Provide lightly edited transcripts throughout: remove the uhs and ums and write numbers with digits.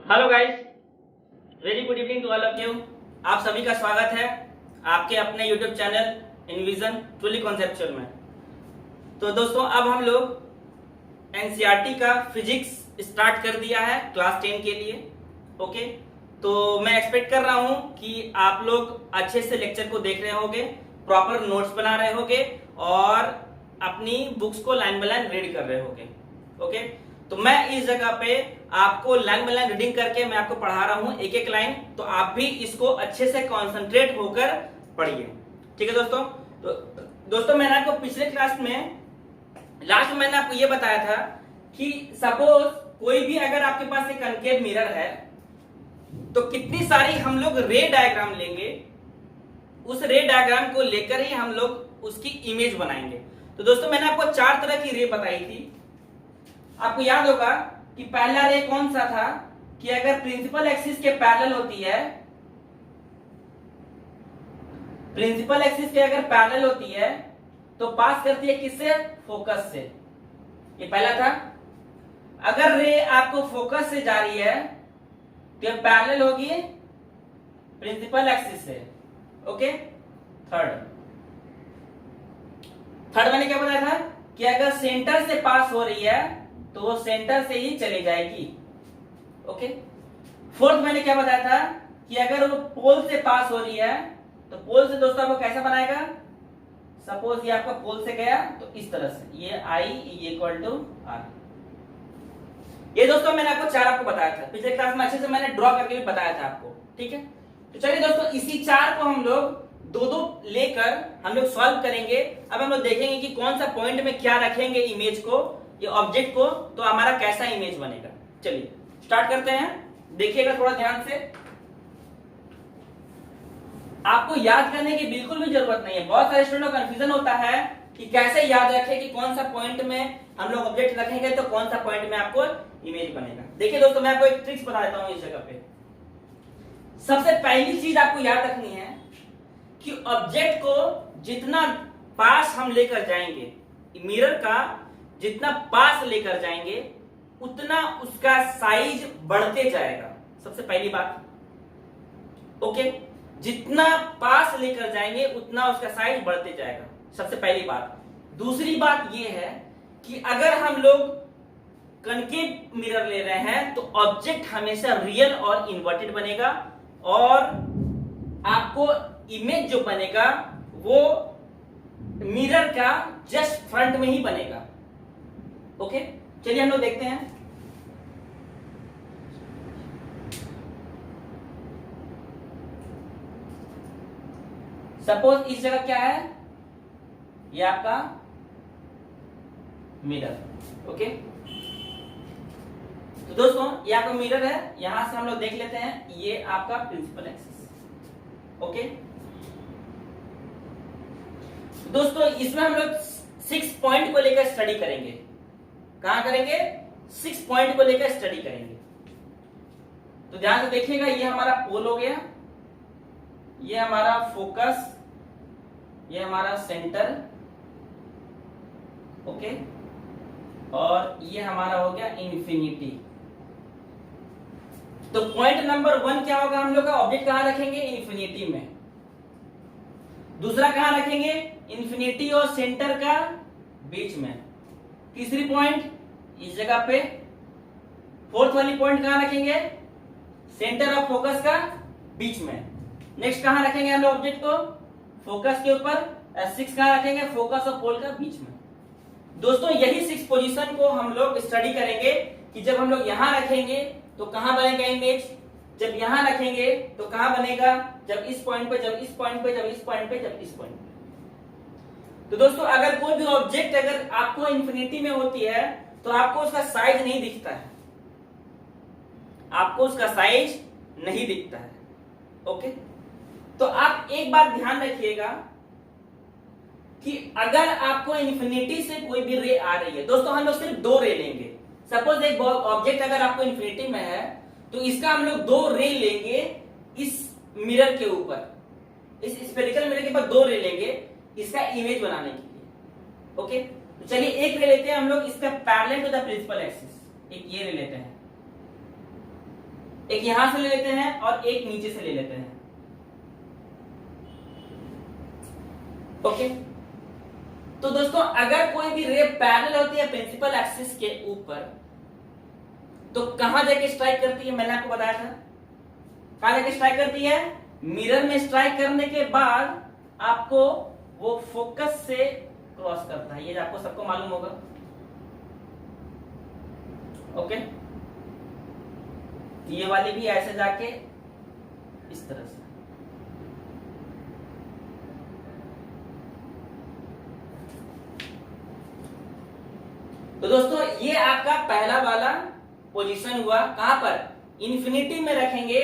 Hello guys, very good evening to all of you. आप सभी का स्वागत है आपके अपने YouTube channel Envision Truly Conceptual में। तो दोस्तों, अब हम लोग एनसीईआरटी का फिजिक्स स्टार्ट कर दिया है क्लास 10 के लिए। ओके, तो मैं एक्सपेक्ट कर रहा हूं कि आप लोग अच्छे से लेक्चर को देख रहे होंगे, प्रॉपर नोट्स बना रहे होंगे और अपनी बुक्स को लाइन बाय लाइन रीड कर रहे होंगे। ओके, तो मैं इस जगह पे आपको लाइन बाय लाइन रीडिंग करके मैं आपको पढ़ा रहा हूं एक एक लाइन, तो आप भी इसको अच्छे से कंसंट्रेट होकर पढ़िए। ठीक है दोस्तों। तो दोस्तों, मैंने आपको पिछले क्लास में लास्ट में मैंने आपको ये बताया था कि सपोज कोई भी अगर आपके पास एक कनकेव मिरर है तो कितनी सारी हम लोग रे डायग्राम लेंगे, उस रे डायग्राम को लेकर ही हम लोग उसकी इमेज बनाएंगे। तो दोस्तों, मैंने आपको 4 तरह की रे बताई थी। आपको याद होगा कि पहला रे कौन सा था कि अगर प्रिंसिपल एक्सिस के पैरेलल होती है, प्रिंसिपल एक्सिस के अगर पैरेलल होती है तो पास करती है किससे? फोकस से। ये पहला था। अगर रे आपको फोकस से जा रही है तो पैरेलल होगी प्रिंसिपल एक्सिस से। ओके, थर्ड मैंने क्या बताया था कि अगर सेंटर से पास हो रही है तो वो सेंटर से ही चली जाएगी। ओके, फोर्थ मैंने क्या बताया था कि अगर वो पोल से पास हो रही है तो पोल से दोस्तों आपको कैसा बनाएगा? सपोज ये आपका पोल से गया तो इस तरह से, ये आई इक्वल टू आर। ये दोस्तों मैंने आपको 4 आपको बताया था पिछले क्लास में, अच्छे से मैंने ड्रॉ करके भी बताया था आपको। ठीक है, तो चलिए दोस्तों, इसी 4 को हम लोग दो लेकर हम लोग सॉल्व करेंगे। अब हम लोग देखेंगे कि कौन सा पॉइंट में क्या रखेंगे इमेज को, ये ऑब्जेक्ट को, तो हमारा कैसा इमेज बनेगा। चलिए स्टार्ट करते हैं, देखिएगा थोड़ा ध्यान से। आपको याद करने की बिल्कुल भी जरूरत नहीं है। बहुत सारे स्टूडेंट को कंफ्यूजन होता है कि कैसे याद रखें कि कौन सा पॉइंट में हम लोग ऑब्जेक्ट रखेंगे तो कौन सा पॉइंट में आपको इमेज बनेगा। देखिए दोस्तों, मैं आपको एक ट्रिक्स बता देता हूं इस जगह पे। सबसे पहली चीज आपको याद रखनी है कि ऑब्जेक्ट को जितना पास हम लेकर जाएंगे, मिरर का जितना पास लेकर जाएंगे उतना उसका साइज बढ़ते जाएगा। सबसे पहली बात। ओके, जितना पास लेकर जाएंगे उतना उसका साइज बढ़ते जाएगा, सबसे पहली बात। दूसरी बात यह है कि अगर हम लोग कनकेव मिरर ले रहे हैं तो ऑब्जेक्ट हमेशा रियल और इन्वर्टेड बनेगा और आपको इमेज जो बनेगा वो मिरर का जस्ट फ्रंट में ही बनेगा। ओके, चलिए हम लोग देखते हैं। सपोज इस जगह क्या है? ये आपका मिरर। ओके, तो दोस्तों ये आपका मिरर है, यहां से हम लोग देख लेते हैं ये आपका प्रिंसिपल एक्सिस। ओके, दोस्तों इसमें हम लोग 6 पॉइंट को लेकर स्टडी करेंगे। कहां करेंगे? 6 पॉइंट को लेकर स्टडी करेंगे। तो ध्यान से देखिएगा, ये हमारा पोल हो गया, ये हमारा फोकस, ये हमारा सेंटर। ओके, और ये हमारा हो गया इन्फिनिटी। तो पॉइंट नंबर 1 क्या होगा? हम लोग का ऑब्जेक्ट कहां रखेंगे? इन्फिनिटी में। दूसरा कहां रखेंगे? इन्फिनिटी और सेंटर का बीच में। तीसरी पॉइंट इस जगह पे। फोर्थ वाली पॉइंट कहां रखेंगे? सेंटर और फोकस का बीच में। नेक्स्ट कहां रखेंगे हम लोग ऑब्जेक्ट को? फोकस के ऊपर। 6 कहां रखेंगे? फोकस और पोल का बीच में। दोस्तों यही 6 पोजीशन को हम लोग स्टडी करेंगे कि जब हम लोग यहां रखेंगे तो कहां बनेगा इमेज, जब यहां रखेंगे तो कहां बनेगा, जब इस पॉइंट पे, जब इस पॉइंट पे, जब इस पॉइंट पे, जब इस पॉइंट पे। तो दोस्तों अगर कोई भी ऑब्जेक्ट अगर आपको इन्फिनिटी में होती है तो आपको उसका साइज नहीं दिखता है, आपको उसका साइज नहीं दिखता है। ओके, तो आप एक बात ध्यान रखिएगा कि अगर आपको इन्फिनिटी से कोई भी रे आ रही है, दोस्तों हम लोग सिर्फ 2 रे लेंगे। सपोज एक ऑब्जेक्ट अगर आपको इन्फिनिटी में है तो इसका हम लोग 2 रे लेंगे इस मिरर के ऊपर, इस स्फेरिकल मिरर के ऊपर 2 रे लेंगे इसका इमेज बनाने के लिए। ओके, तो चलिए एक रे लेते हैं हम लोग इसका parallel to the principal axis, एक ये रे लेते हैं। एक यहां से ले लेते हैं और एक नीचे से ले लेते हैं। ओके, तो दोस्तों अगर कोई भी रे पैरेलल होती है प्रिंसिपल एक्सिस के ऊपर तो कहां जाके स्ट्राइक करती है, मैंने आपको बताया था। कहां जाके स्ट्राइक करती है? मिरर में स्ट्राइक करने के बाद आपको वो फोकस से क्रॉस करता है, ये आपको सबको मालूम होगा। ओके, ये वाली भी ऐसे जाके इस तरह से। तो दोस्तों ये आपका पहला वाला पोजीशन हुआ। कहां पर? इन्फिनिटी में रखेंगे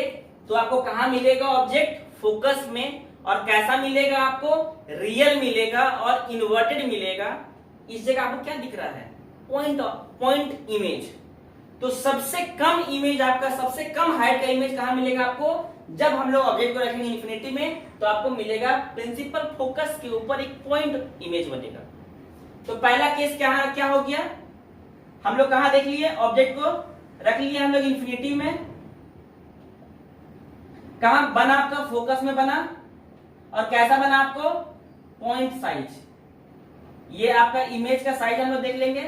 तो आपको कहां मिलेगा ऑब्जेक्ट? फोकस में। और कैसा मिलेगा आपको? रियल मिलेगा और इन्वर्टेड मिलेगा। इस जगह आपको क्या दिख रहा है? Point image. तो सबसे कम इमेज आपका, सबसे कम हाइट का इमेज कहां मिलेगा आपको? जब हम लोग ऑब्जेक्ट को रखेंगे इन्फिनिटी में तो आपको मिलेगा प्रिंसिपल फोकस के ऊपर एक पॉइंट इमेज बनेगा। तो पहला केस क्या हो गया? हम लोग कहां देख लिए? ऑब्जेक्ट को रख लिए हम लोग इन्फिनिटी में। कहां बना आपका? फोकस में बना। और कैसा बना आपको? Point size. ये आपका इमेज का साइज हम लोग देख लेंगे,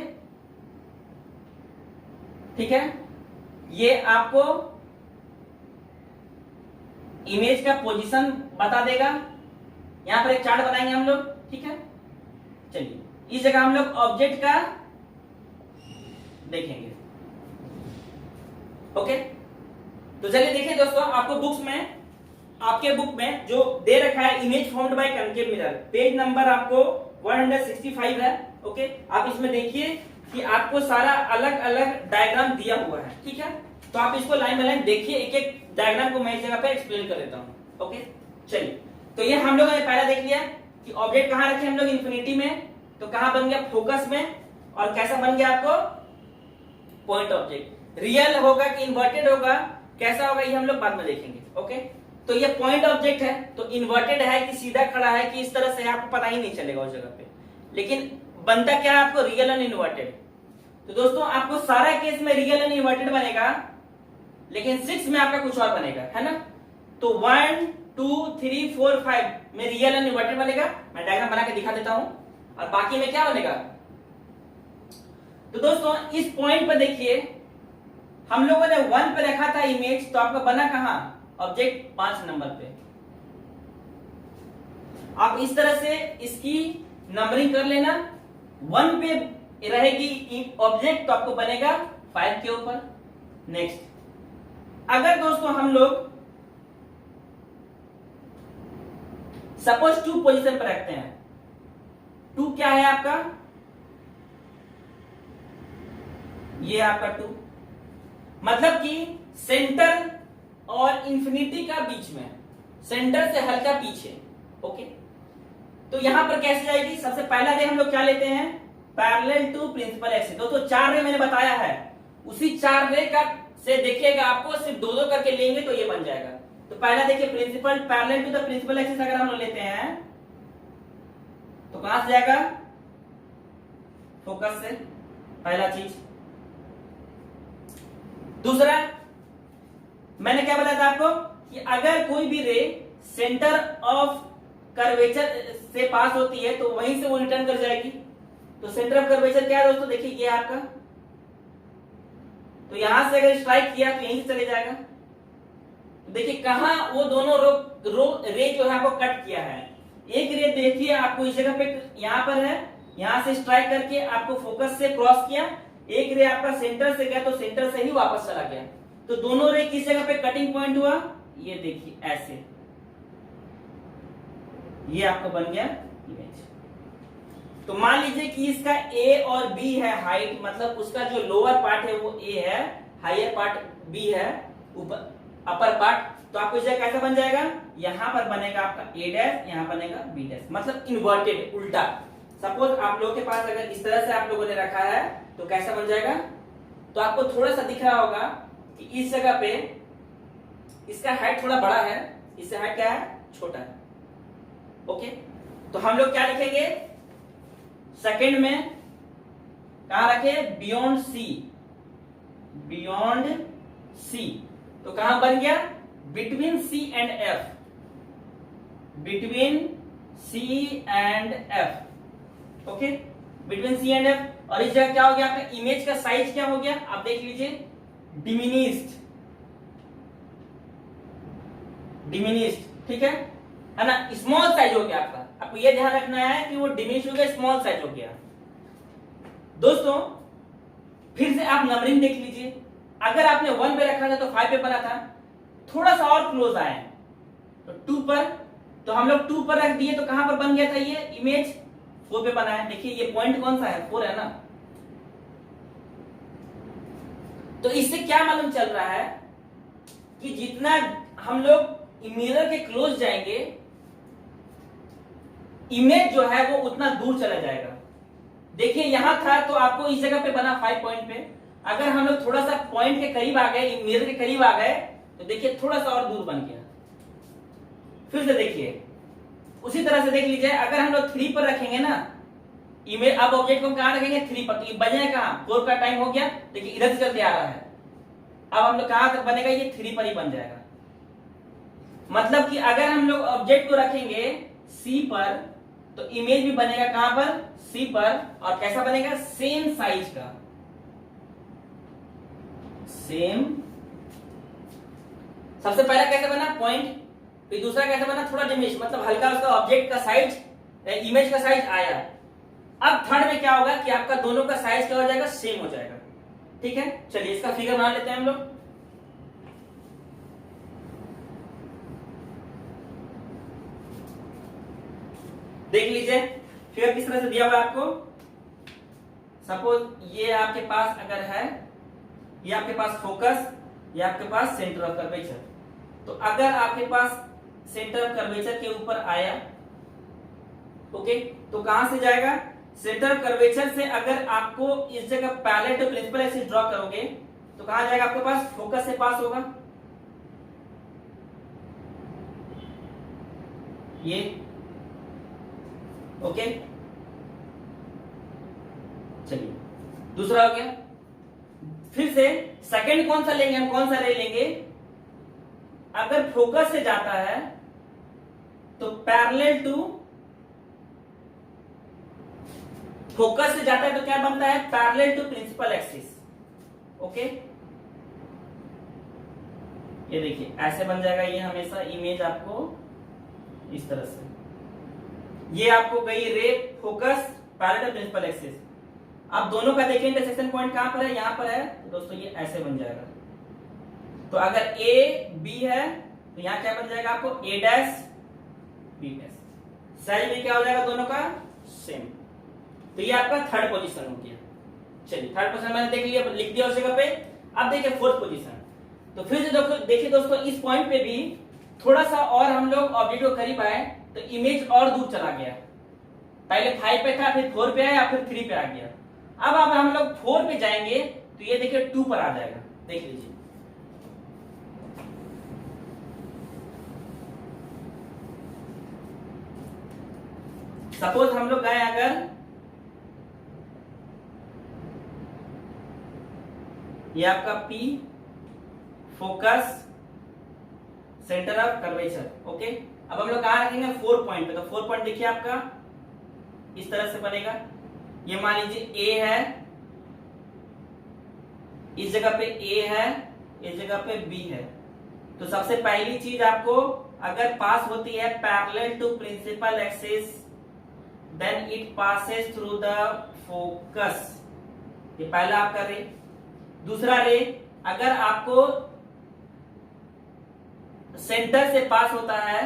ठीक है। ये आपको इमेज का पोजीशन बता देगा। यहां पर एक चार्ट बनाएंगे हम लोग, ठीक है। चलिए इस जगह हम लोग ऑब्जेक्ट का देखेंगे। ओके, तो चलिए देखिए दोस्तों, आपको बुक्स में, आपके बुक में जो दे रखा है image formed by concave mirror, page number आपको 165 है। ओके, आप इसमें देखिए कि आपको सारा अलग अलग डायग्राम दिया हुआ है, ठीक है। तो आप इसको लाइन बाय लाइन देखिए, एक एक डायग्राम को मैं इस जगह पे एक्सप्लेन कर देता हूं। ओके, चलिए तो ये हम लोगों ने पहला देख लिया कि ऑब्जेक्ट कहां रखे हम लोग? इन्फिनिटी में। तो कहां बन गया? फोकस में। और कैसा बन गया आपको? Point object. रियल होगा कि इन्वर्टेड होगा, कैसा होगा, ये हम लोग बाद में देखेंगे। ओके, तो ये पॉइंट ऑब्जेक्ट है, तो इन्वर्टेड है कि सीधा खड़ा है कि इस तरह से, आपको पता ही नहीं चलेगा उस जगह पे। लेकिन बनता क्या है आपको? Real and inverted. तो दोस्तों आपको सारा केस में रियल एंड इन्वर्टेड बनेगा, लेकिन 6 में आपका कुछ और बनेगा, है ना। तो 1 2 3 4 5 में रियल एंड इन्वर्टेड बनेगा। मैं डायग्राम बना के दिखा देता हूं। और बाकी में क्या बनेगा? तो दोस्तों इस पॉइंट पर देखिए, हम लोगों ने 1 पे रखा था इमेज, तो आपका बना कहां? ऑब्जेक्ट 5 नंबर पे। आप इस तरह से इसकी नंबरिंग कर लेना। 1 पे रहेगी ऑब्जेक्ट तो आपको बनेगा 5 के ऊपर। नेक्स्ट, अगर दोस्तों हम लोग सपोज 2 पोजीशन पर रखते हैं। 2 क्या है आपका? ये आपका 2, मतलब कि सेंटर और इंफिनिटी का बीच में, सेंटर से हल्का पीछे। ओके, तो यहां पर कैसे जाएगी? सबसे पहला रे हम लोग क्या लेते हैं? Parallel to principal axis. दोस्तों 4 रे मैंने बताया है, उसी 4 रे का से देखिएगा, आपको सिर्फ 2 करके लेंगे तो ये बन जाएगा। तो पहला देखिए, principal parallel to the principal axis अगर हम लोग लेते हैं तो कहां से जाएगा? फोकस से, पहला चीज। दूसरा, मैंने क्या बताया था आपको कि अगर कोई भी रे सेंटर ऑफ कर्वेचर से पास होती है तो वहीं से वो रिटर्न कर जाएगी। तो सेंटर ऑफ कर्वेचर क्या है दोस्तों? देखिए ये आपका, तो यहां से अगर स्ट्राइक किया तो यहीं से चले जाएगा। तो देखिए कहां वो दोनों रे जो है आपको कट किया है। एक रे देखिए आपको इस जगह पे यहां पर है, यहां से स्ट्राइक करके आपको फोकस से क्रॉस किया। एक रे आपका सेंटर से गया तो सेंटर से ही वापस चला गया। तो दोनों रे किस जगह पे कटिंग पॉइंट हुआ? ये देखिए ऐसे, ये आपको बन गया इमेज। तो मान लीजिए कि इसका ए और बी है हाइट, मतलब उसका जो लोअर पार्ट है वो ए है, हायर पार्ट बी है, ऊपर अपर पार्ट। तो आपको इस जगह कैसा बन जाएगा? यहां पर बनेगा आपका ए डैश, यहां बनेगा बी डैश, मतलब इन्वर्टेड, उल्टा। सपोज आप लोगों के पास अगर इस तरह से आप लोगों ने रखा है तो कैसा बन जाएगा? तो आपको थोड़ा सा दिख रहा होगा कि इस जगह पे इसका हाइट थोड़ा बड़ा है, इससे हाइट क्या है? छोटा है। ओके, तो हम लोग क्या लिखेंगे? सेकंड में कहां रखे? Beyond C, beyond C. तो कहां बन गया, between C and F, between C and F, okay, between C and F. और इस जगह क्या हो गया आपका, इमेज का साइज क्या हो गया, आप देख लीजिए, डिमिनिश्ड, डिमिनिश्ड, ठीक है ना, स्मॉल साइज हो गया आपका। आपको यह ध्यान रखना है कि वो डिमिनिश हो गया, स्मॉल साइज हो गया। दोस्तों फिर से आप नंबरिंग देख लीजिए, अगर आपने 1 पे रखा था तो 5 पे बना था, थोड़ा सा और क्लोज आए तो 2 पर, तो हम लोग 2 पर रख दिए तो कहां पर बन गया था ये इमेज, 4 पे बना है। देखिए ये पॉइंट कौन सा है, 4 है ना। तो इससे क्या मालूम चल रहा है कि जितना हम लोग मिरर के क्लोज जाएंगे, इमेज जो है वो उतना दूर चला जाएगा। देखिए यहां था तो आपको इस जगह पे बना 5 पॉइंट पे, अगर हम लोग थोड़ा सा पॉइंट के करीब आ गए, मिरर के करीब आ गए, तो देखिए थोड़ा सा और दूर बन गया। फिर से देखिए, उसी तरह से देख लीजिए, अगर हम लोग 3 पर रखेंगे ना इमेज, अब ऑब्जेक्ट को कहां रखेंगे, 3 पर, तो ये बनेगा कहां, 4 का टाइम हो गया, देखिए इधर से चलते आ रहा है, अब हम लोग कहां तक बनेगा, ये 3 पर ही बन जाएगा। मतलब कि अगर हम लोग ऑब्जेक्ट को रखेंगे सी पर, तो इमेज भी बनेगा कहां पर, सी पर, और कैसा बनेगा, सेम साइज का, सेम। सबसे पहला कैसे बना, पॉइंट, फिर दूसरा कैसे बना, थोड़ा डिमिनिश, मतलब हल्का उसका ऑब्जेक्ट का साइज, इमेज का साइज आया। अब थर्ड में क्या होगा कि आपका दोनों का साइज क्या हो जाएगा, सेम हो जाएगा, ठीक है। चलिए इसका फिगर बना लेते हैं हम लोग। देख लीजिए फिगर किस तरह से दिया हुआ है आपको। सपोज ये आपके पास अगर है, ये आपके पास फोकस, ये आपके पास सेंटर ऑफ कर्वेचर, तो अगर आपके पास सेंटर ऑफ कर्वेचर के ऊपर आया, ओके, तो कहां से जाएगा, सेंटर ऑफ कर्वेचर से अगर आपको इस जगह parallel to principal axis draw करोगे तो कहां जाएगा, आपके पास फोकस से पास होगा, ये, ओके। चलिए दूसरा हो गया। फिर से सेकंड कौन सा लेंगे हम, कौन सा ले लेंगे, अगर फोकस से जाता है तो पैरेलल टू, फोकस से जाता है तो क्या बनता है, parallel to principal axis, okay. ये देखिए ऐसे बन जाएगा, ये हमेशा इमेज आपको इस तरह से, ये आपको गई ray focus parallel to principal axis. अब दोनों का देखिए इंटरसेक्शन पॉइंट कहां पर है, यहां पर है, तो दोस्तों ये ऐसे बन जाएगा। तो अगर ए बी है तो यहां क्या बन जाएगा आपको, ए डैश बी डैश, साइज भी क्या हो जाएगा दोनों का सेम। तो ये आपका थर्ड पोजीशन हो गया। चलिए थर्ड पोजीशन मैंने देख लिया, लिख दिया उस जगह पे। अब देखिए फोर्थ पोजीशन, तो फिर से देखिए दोस्तों, इस पॉइंट पे भी थोड़ा सा और हम लोग ऑब्जेक्ट को करीब आए तो इमेज और दूर चला गया, पहले 5 पे था, फिर 4 पे आया, फिर 3 पे आ गया। अब हम लोग 4 पे जाएंगे तो ये देखिए 2 पर आ जाएगा, देख लीजिए। सपोज हम लोग गए अगर ये आपका P focus centre of curvature, okay. अब हम लोग कहां रखेंगे, 4 पॉइंट पे, तो 4 पॉइंट देखिए आपका इस तरह से बनेगा। ये मान लीजिए A है, इस जगह पे A है, इस जगह पे B है। तो सबसे पहली चीज आपको अगर पास होती है parallel to principal axis, then it passes through the focus, ये पहला आपका रे। दूसरा रे अगर आपको सेंटर से पास होता है,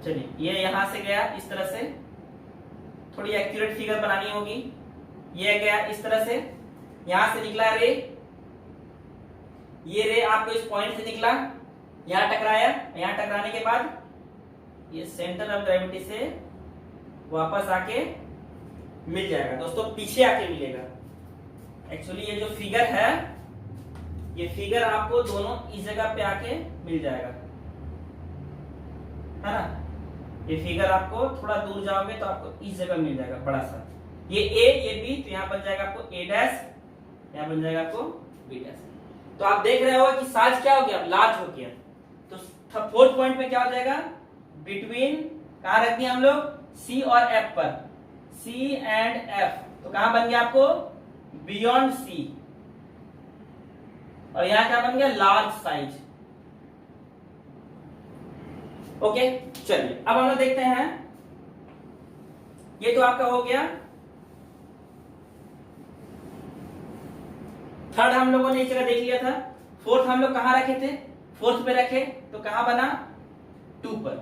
चलिए ये यहां से गया इस तरह से, थोड़ी एक्यूरेट फिगर बनानी होगी, ये गया इस तरह से, यहां से निकला रे, ये रे आपको इस पॉइंट से निकला, यहां टकराया, यहां टकराने के बाद ये सेंटर ऑफ ग्रेविटी से वापस आके मिल जाएगा दोस्तों, पीछे आके मिलेगा। एक्चुअली ये जो फिगर है, ये फिगर आपको दोनों इस जगह पे आके मिल जाएगा, है ना। ये फिगर आपको थोड़ा दूर जाओगे तो आपको इस जगह मिल जाएगा बड़ा सा, ये ए ये बी, तो यहां बन जाएगा आपको ए डैश, यहां बन जाएगा आपको बीटा से। तो आप देख रहे हो कि साइज क्या हो गया, लार्ज हो गया। तो फोर्थ पॉइंट में क्या हो जाएगा, बिटवीन कहां रख दिया हम लोग, सी और एफ पर, सी एंड एफ। तो कहां बन गया आपको, बियॉन्ड सी, और यहां क्या बन गया, लार्ज साइज। ओके, चलिए अब हम लोग देखते हैं, ये तो आपका हो गया। थर्ड हम लोगों ने इस जगह देख लिया था। फोर्थ हम लोग कहां रखे थे, फोर्थ पे रखे तो कहां बना, 2 पर।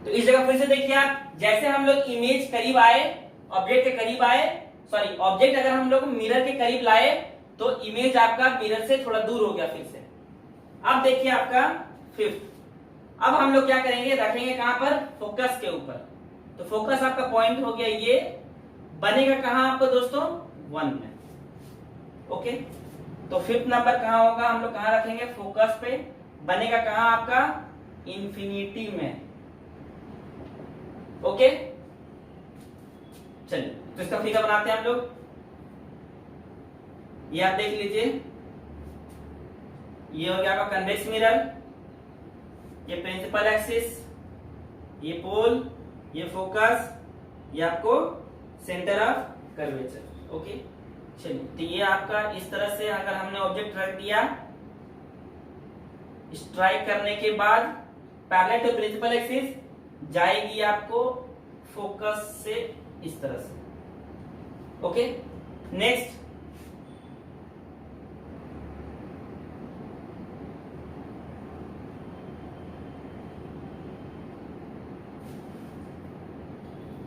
तो इस जगह फिर से देखिए आप, जैसे हम लोग इमेज करीब आए, ऑब्जेक्ट के करीब आए, सॉरी ऑब्जेक्ट अगर हम लोग मिरर के करीब लाए तो इमेज आपका मिरर से थोड़ा दूर हो गया फिर से। अब देखिए आपका फिफ्थ, अब हम लोग क्या करेंगे, रखेंगे कहां पर, फोकस के ऊपर। तो फोकस आपका पॉइंट हो गया, ये बनेगा कहां आपको दोस्तों, 1 में। ओके, तो फिफ्थ नंबर कहां होगा, हम लोग कहां रखेंगे, फोकस पे, बनेगा कहां आपका, इंफिनिटी में। ओके, चलिए तो इसका फिगर बनाते हैं हम लोग। ये आप देख लीजिए, ये हो गया आपका कन्वेक्स मिरर, ये प्रिंसिपल एक्सिस, ये पोल, ये फोकस, ये आपको सेंटर ऑफ कर्वेचर। ओके, चलिए तो ये आपका इस तरह से अगर हमने ऑब्जेक्ट रख दिया, स्ट्राइक करने के बाद पैरेलल टू प्रिंसिपल एक्सिस जाएगी आपको फोकस से इस तरह से। ओके, नेक्स्ट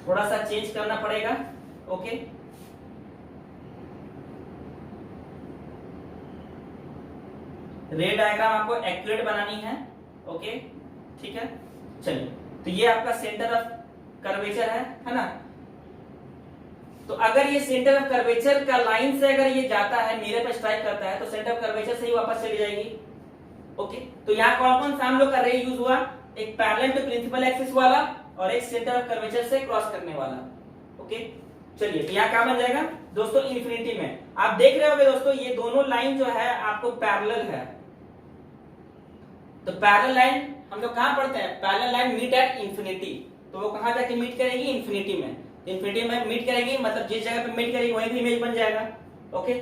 थोड़ा सा चेंज करना पड़ेगा। ओके, रे डायग्राम आपको एक्यूरेट बनानी है। ओके, ठीक है, चलिए तो ये आपका सेंटर ऑफ कर्वेचर है ना। तो अगर ये सेंटर ऑफ कर्वेचर का लाइन से अगर ये जाता है, मिरर पर स्ट्राइक करता है, तो सेंटर ऑफ कर्वेचर से ही वापस चली जाएगी। ओके, तो यहाँ कौन कौन सा हम लोग का रे यूज हुआ, एक पैरेलल टू प्रिंसिपल एक्सिस वाला और एक सेंटर ऑफ कर्वेचर से क्रॉस करने वाला। ओके, चलिए तो यहाँ क्या बन जाएगा दोस्तों, इंफिनिटी में। आप देख रहे होंगे दोस्तों, ये दोनों लाइन जो है आपको पैरेलल है। तो पैरेलल लाइन हम लोग कहां पढ़ते हैं, parallel line meet at infinity. तो वो कहां जाके मीट करेगी, इंफिनिटी में। इंफिनिटी में मीट करेगी मतलब जिस जगह पे मीट करेगी वहीं पे इमेज बन जाएगा। ओके,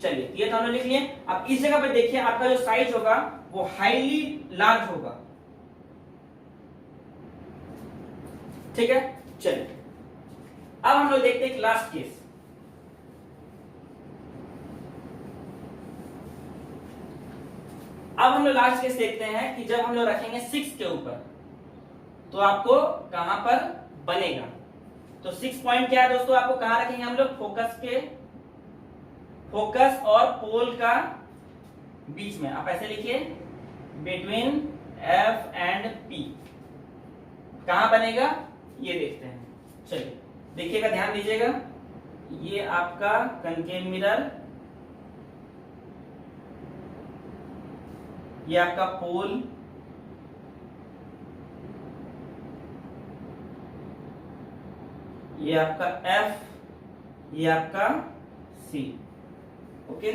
चलिए ये तो हमने लिख लिए। अब इस जगह पे देखिए आपका जो साइज होगा वो हाईली लार्ज होगा। ठीक है, चलिए अब हम लोग देखते हैं लास्ट केस। अब हम लोग लास्ट केस देखते हैं कि जब हम लोग रखेंगे 6 के ऊपर तो आपको कहां पर बनेगा। तो 6 पॉइंट क्या है दोस्तों, आपको कहां रखेंगे हम लोग, फोकस के, फोकस और पोल का बीच में। आप ऐसे लिखिए, बिटवीन एफ एंड पी। कहां बनेगा ये देखते हैं। चलिए देखिएगा, ध्यान दीजिएगा, ये आपका कनकेव मिरर, ये आपका पोल, ये आपका F, ये आपका C। ओके,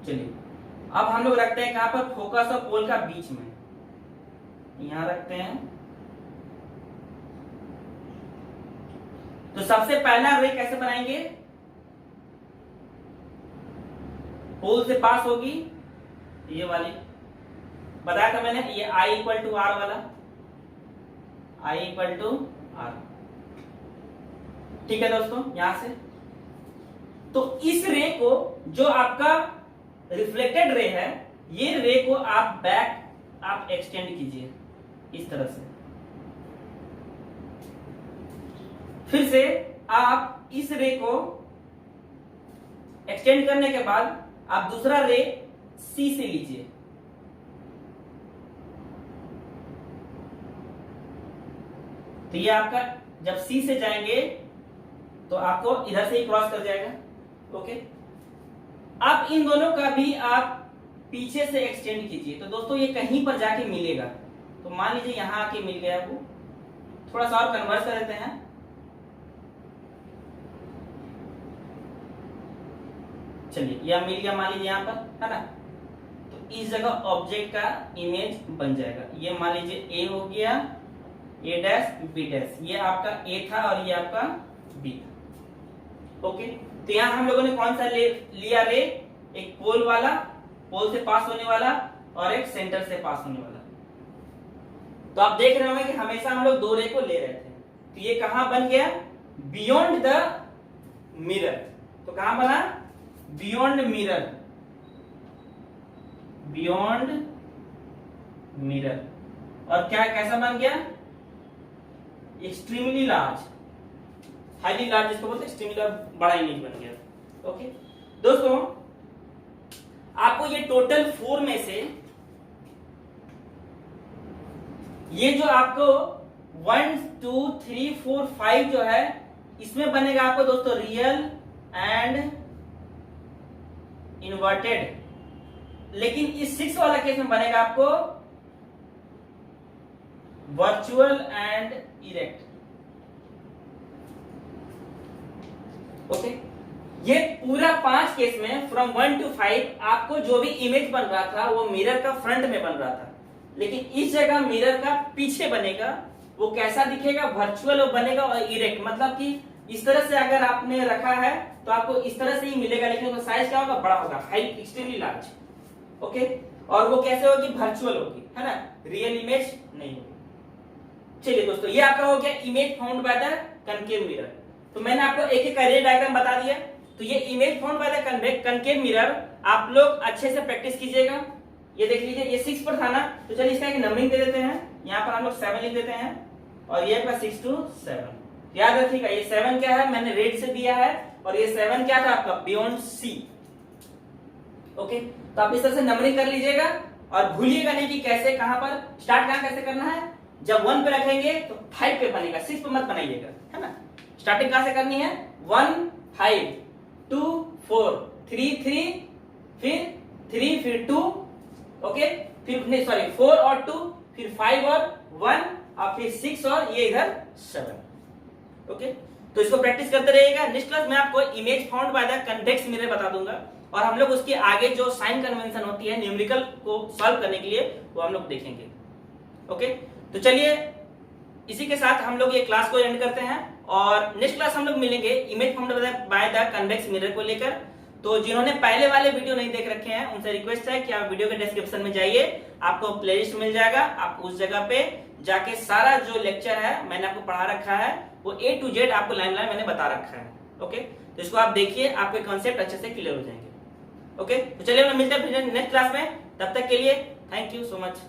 चलिए अब हम लोग रखते हैं कहां पर, फोकस और पोल का बीच में, यहां रखते हैं। तो सबसे पहला रे कैसे बनाएंगे, पोल से पास होगी ये वाली, बताया था मैंने, ये I इक्वल टू आर वाला, I इक्वल टू आर। ठीक है दोस्तों, यहां से तो इस रे को, जो आपका रिफ्लेक्टेड रे है, ये रे को आप बैक आप एक्सटेंड कीजिए इस तरह से। फिर से आप इस रे को एक्सटेंड करने के बाद आप दूसरा रे सी से लीजिए। तो ये आपका जब सी से जाएंगे तो आपको इधर से ही क्रॉस कर जाएगा। ओके, अब इन दोनों का भी आप पीछे से एक्सटेंड कीजिए। तो दोस्तों ये कहीं पर जाके मिलेगा। तो मान लीजिए यहां आके मिल गया, वो थोड़ा सा और कन्वर्स कर देते हैं। चलिए यह मिल गया मान लीजिए यहाँ पर, है ना। तो इस जगह ऑब्जेक्ट का इमेज बन जाएगा। ये मान लीजिए ए हो गया, ए डैश बी डैश, ये आपका ए था और ये आपका बी था। ओके, तो यहाँ हम लोगों ने कौन सा लिया रे, एक पोल वाला, पोल से पास होने वाला और एक सेंटर से पास होने वाला। तो आप देख रहे होंगे कि हमेशा हम लोग दो रे को ले रहे थे। तो ये कहां बन गया, बियॉन्ड द मिरर। तो कहां बना, बियॉन्ड मिरर, बियॉन्ड मिरर। और क्या कैसा बन गया, एक्सट्रीमली लार्ज, हाईली लार्ज जिसको बोलते हैं, एक्सट्रीमली बड़ा इमेज बन गया। ओके दोस्तों, आपको ये टोटल 4 में से ये जो आपको 1 2 3 4 5 जो है, इसमें बनेगा आपको दोस्तों रियल एंड इन्वर्टेड। लेकिन इस 6 वाला केस में बनेगा आपको वर्चुअल एंड इरेक्ट। ओके, ये पूरा 5 केस में फ्रॉम 1 to 5 आपको जो भी इमेज बन रहा था वो मिरर का फ्रंट में बन रहा था। लेकिन इस जगह मिरर का पीछे बनेगा, वो कैसा दिखेगा, वर्चुअल बनेगा और इरेक्ट, मतलब कि इस तरह से अगर आपने रखा है तो आपको इस तरह से ही मिलेगा, लेकिन उसका साइज क्या होगा, बड़ा होगा, हाई, एक्सट्रीमली लार्ज। ओके, और वो कैसे होगी, वर्चुअल होगी, है ना, रियल इमेज नहीं होगी। चलिए दोस्तों, ये आपका हो गया image found by the concave mirror. तो मैंने आपको एक एक रे डायग्राम बता दिया। तो ये image found by the concave mirror आप लोग अच्छे से प्रैक्टिस कीजिएगा। ये देख लीजिए, ये 6 पर था ना, तो चलिए इसका एक नंबरिंग दे देते हैं। यहाँ पर हम लोग 7 लिख देते हैं और ये आपका 6 to 7। याद रखिएगा, ये 7 क्या है, मैंने रेड से दिया है, और ये 7 क्या था आपका, बियॉन्ड सी। ओके, तो आप इस तरह से नंबरिंग कर लीजिएगा और भूलिएगा नहीं कि कैसे, कहां पर स्टार्ट, कहां कैसे करना है। जब 1 पे रखेंगे तो 5 पे बनेगा, 6 पे मत बनाइएगा, है ना। स्टार्टिंग कहां से करनी है, 1 5 2 4 3 3 फिर 3 फिर 2, ओके, फिर नहीं सॉरी 4 और 2, फिर 5 और 1 और फिर 6 और ये इधर 7। ओके, तो इसको प्रैक्टिस करते रहिएगा। नेक्स्ट क्लास में आपको image found by the convex mirror बता दूंगा, और हम लोग उसके आगे जो साइन कन्वेंशन होती है न्यूमेरिकल को सॉल्व करने के लिए, वो हम लोग देखेंगे। ओके, तो चलिए इसी के साथ हम लोग ये क्लास को एंड करते हैं, और नेक्स्ट क्लास हम लोग मिलेंगे image found by the convex mirror को लेकर। तो जिन्होंने पहले वाले वीडियो नहीं देख रखे हैं उनसे रिक्वेस्ट है कि आप वीडियो के डिस्क्रिप्शन में जाइए, आपको प्लेलिस्ट मिल जाएगा, आप उस जगह पे जाके सारा जो लेक्चर है मैंने आपको पढ़ा रखा है, वो A to Z आपको लाइन लाइन मैंने बता रखा है। ओके, तो इसको आप देखिए, आपके कॉन्सेप्ट अच्छे से क्लियर हो जाएंगे। ओके, तो चलिए हम मिलते हैं नेक्स्ट क्लास में, तब तक के लिए थैंक यू सो मच।